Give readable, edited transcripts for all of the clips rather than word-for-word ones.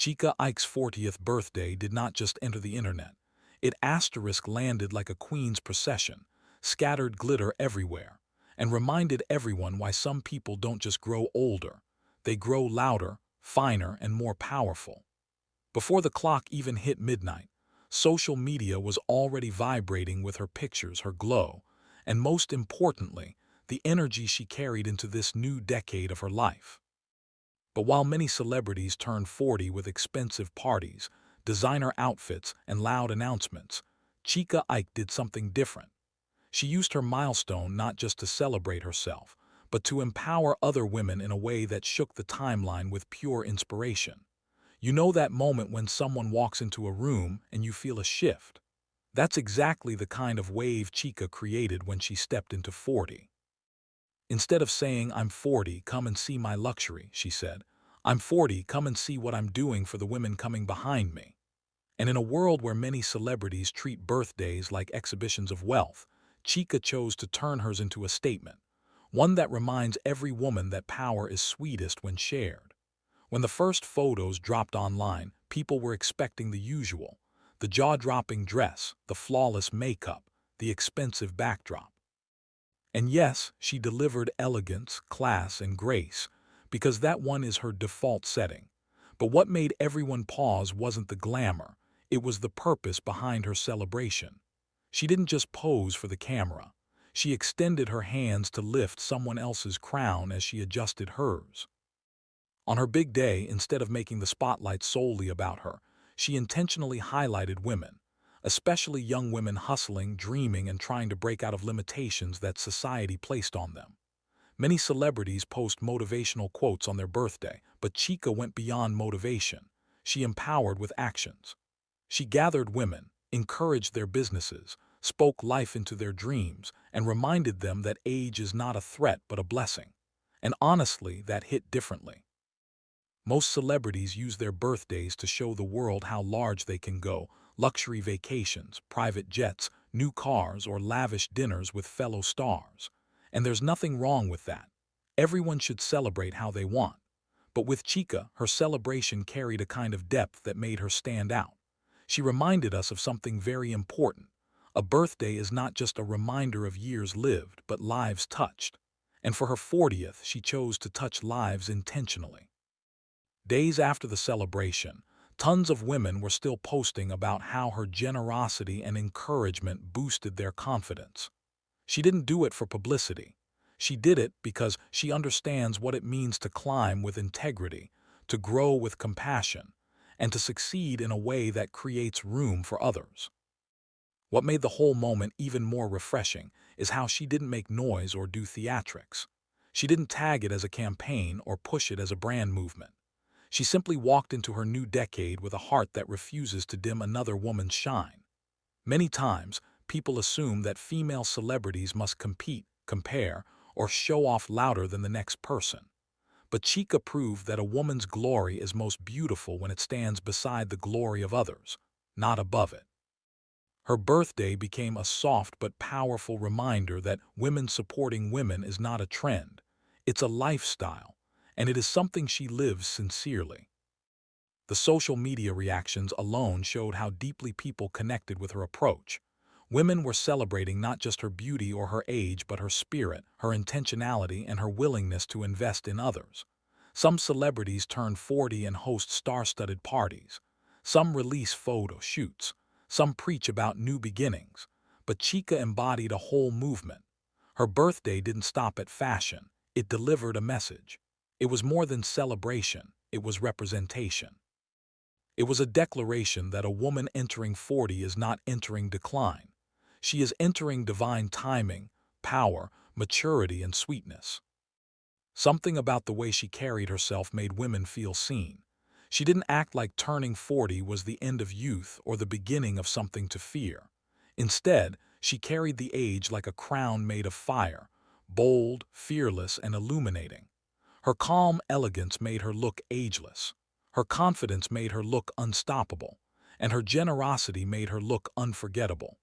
Chika Ike's 40th birthday did not just enter the internet. It asterisk landed like a queen's procession, scattered glitter everywhere, and reminded everyone why some people don't just grow older. They grow louder, finer, and more powerful. Before the clock even hit midnight, social media was already vibrating with her pictures, her glow, and most importantly, the energy she carried into this new decade of her life. But while many celebrities turned 40 with expensive parties, designer outfits, and loud announcements, Chika Ike did something different. She used her milestone not just to celebrate herself, but to empower other women in a way that shook the timeline with pure inspiration. You know that moment when someone walks into a room and you feel a shift? That's exactly the kind of wave Chika created when she stepped into 40. Instead of saying, "I'm 40, come and see my luxury," she said, "I'm 40, come and see what I'm doing for the women coming behind me." And in a world where many celebrities treat birthdays like exhibitions of wealth, Chika chose to turn hers into a statement, one that reminds every woman that power is sweetest when shared. When the first photos dropped online, people were expecting the usual: the jaw-dropping dress, the flawless makeup, the expensive backdrop. And yes, she delivered elegance, class, and grace, because that one is her default setting. But what made everyone pause wasn't the glamour, it was the purpose behind her celebration. She didn't just pose for the camera. She extended her hands to lift someone else's crown as she adjusted hers. On her big day, instead of making the spotlight solely about her, she intentionally highlighted women, especially young women hustling, dreaming, and trying to break out of limitations that society placed on them. Many celebrities post motivational quotes on their birthday, but Chika went beyond motivation. She empowered with actions. She gathered women, encouraged their businesses, spoke life into their dreams, and reminded them that age is not a threat but a blessing. And honestly, that hit differently. Most celebrities use their birthdays to show the world how large they can go: luxury vacations, private jets, new cars, or lavish dinners with fellow stars. And there's nothing wrong with that. Everyone should celebrate how they want. But with Chika, her celebration carried a kind of depth that made her stand out. She reminded us of something very important. A birthday is not just a reminder of years lived, but lives touched. And for her 40th, she chose to touch lives intentionally. Days after the celebration, tons of women were still posting about how her generosity and encouragement boosted their confidence. She didn't do it for publicity. She did it because she understands what it means to climb with integrity, to grow with compassion, and to succeed in a way that creates room for others. What made the whole moment even more refreshing is how she didn't make noise or do theatrics. She didn't tag it as a campaign or push it as a brand movement. She simply walked into her new decade with a heart that refuses to dim another woman's shine. Many times, people assume that female celebrities must compete, compare, or show off louder than the next person. But Chika proved that a woman's glory is most beautiful when it stands beside the glory of others, not above it. Her birthday became a soft but powerful reminder that women supporting women is not a trend, it's a lifestyle, and it is something she lives sincerely. The social media reactions alone showed how deeply people connected with her approach. Women were celebrating not just her beauty or her age, but her spirit, her intentionality, and her willingness to invest in others. Some celebrities turn 40 and host star-studded parties. Some release photo shoots. Some preach about new beginnings. But Chika embodied a whole movement. Her birthday didn't stop at fashion. It delivered a message. It was more than celebration. It was representation. It was a declaration that a woman entering 40 is not entering decline. She is entering divine timing, power, maturity, and sweetness. Something about the way she carried herself made women feel seen. She didn't act like turning 40 was the end of youth or the beginning of something to fear. Instead, she carried the age like a crown made of fire, bold, fearless, and illuminating. Her calm elegance made her look ageless. Her confidence made her look unstoppable, and her generosity made her look unforgettable.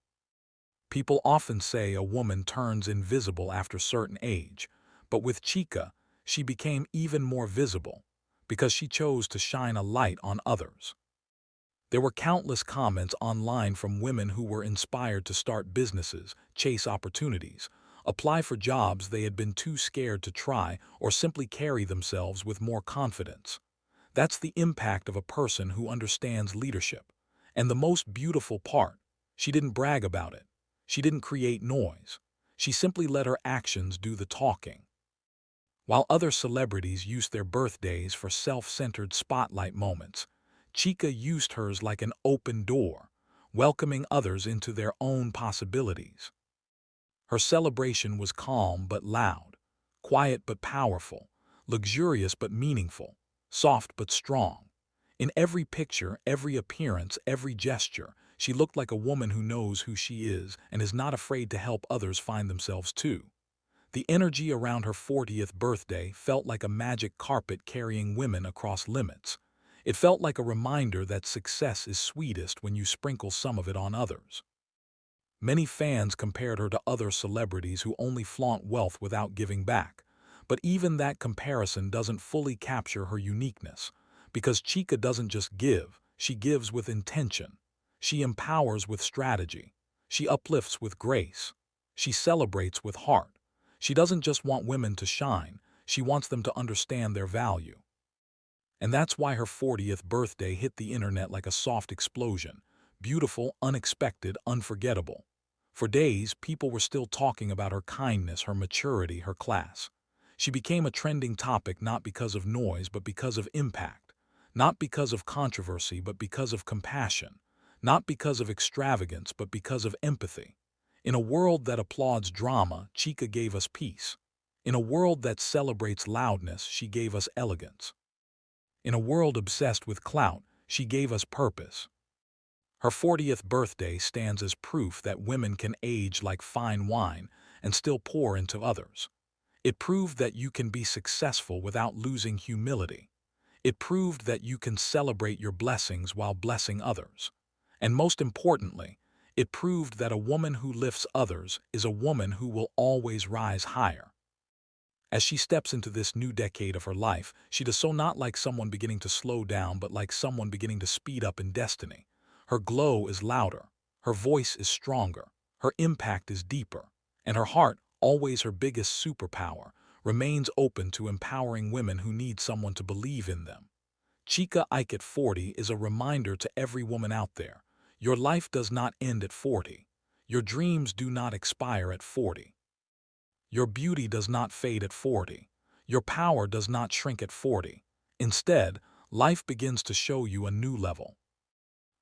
People often say a woman turns invisible after a certain age, but with Chika, she became even more visible. because she chose to shine a light on others. There were countless comments online from women who were inspired to start businesses, chase opportunities, apply for jobs they had been too scared to try, or simply carry themselves with more confidence. That's the impact of a person who understands leadership. And the most beautiful part, she didn't brag about it. She didn't create noise. She simply let her actions do the talking. While other celebrities used their birthdays for self-centered spotlight moments, Chika used hers like an open door, welcoming others into their own possibilities. Her celebration was calm but loud, quiet but powerful, luxurious but meaningful, soft but strong. In every picture, every appearance, every gesture, she looked like a woman who knows who she is and is not afraid to help others find themselves too. The energy around her 40th birthday felt like a magic carpet carrying women across limits. It felt like a reminder that success is sweetest when you sprinkle some of it on others. Many fans compared her to other celebrities who only flaunt wealth without giving back. But even that comparison doesn't fully capture her uniqueness, because Chika doesn't just give, she gives with intention. She empowers with strategy. She uplifts with grace. She celebrates with heart. She doesn't just want women to shine, she wants them to understand their value. And that's why her 40th birthday hit the internet like a soft explosion. Beautiful, unexpected, unforgettable. For days, people were still talking about her kindness, her maturity, her class. She became a trending topic not because of noise, but because of impact. Not because of controversy, but because of compassion. Not because of extravagance, but because of empathy. In a world that applauds drama, Chika gave us peace. In a world that celebrates loudness, she gave us elegance. In a world obsessed with clout, she gave us purpose. Her 40th birthday stands as proof that women can age like fine wine and still pour into others. It proved that you can be successful without losing humility. It proved that you can celebrate your blessings while blessing others. And most importantly, it proved that a woman who lifts others is a woman who will always rise higher. As she steps into this new decade of her life, she does so not like someone beginning to slow down, but like someone beginning to speed up in destiny. Her glow is louder, her voice is stronger, her impact is deeper, and her heart, always her biggest superpower, remains open to empowering women who need someone to believe in them. Chika Ike at 40 is a reminder to every woman out there. Your life does not end at 40. Your dreams do not expire at 40. Your beauty does not fade at 40. Your power does not shrink at 40. Instead, life begins to show you a new level.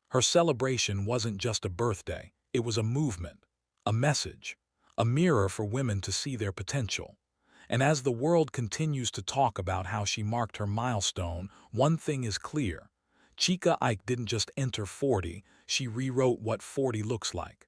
Her celebration wasn't just a birthday, it was a movement, a message, a mirror for women to see their potential. And as the world continues to talk about how she marked her milestone, one thing is clear. Chika Ike didn't just enter 40, she rewrote what 40 looks like.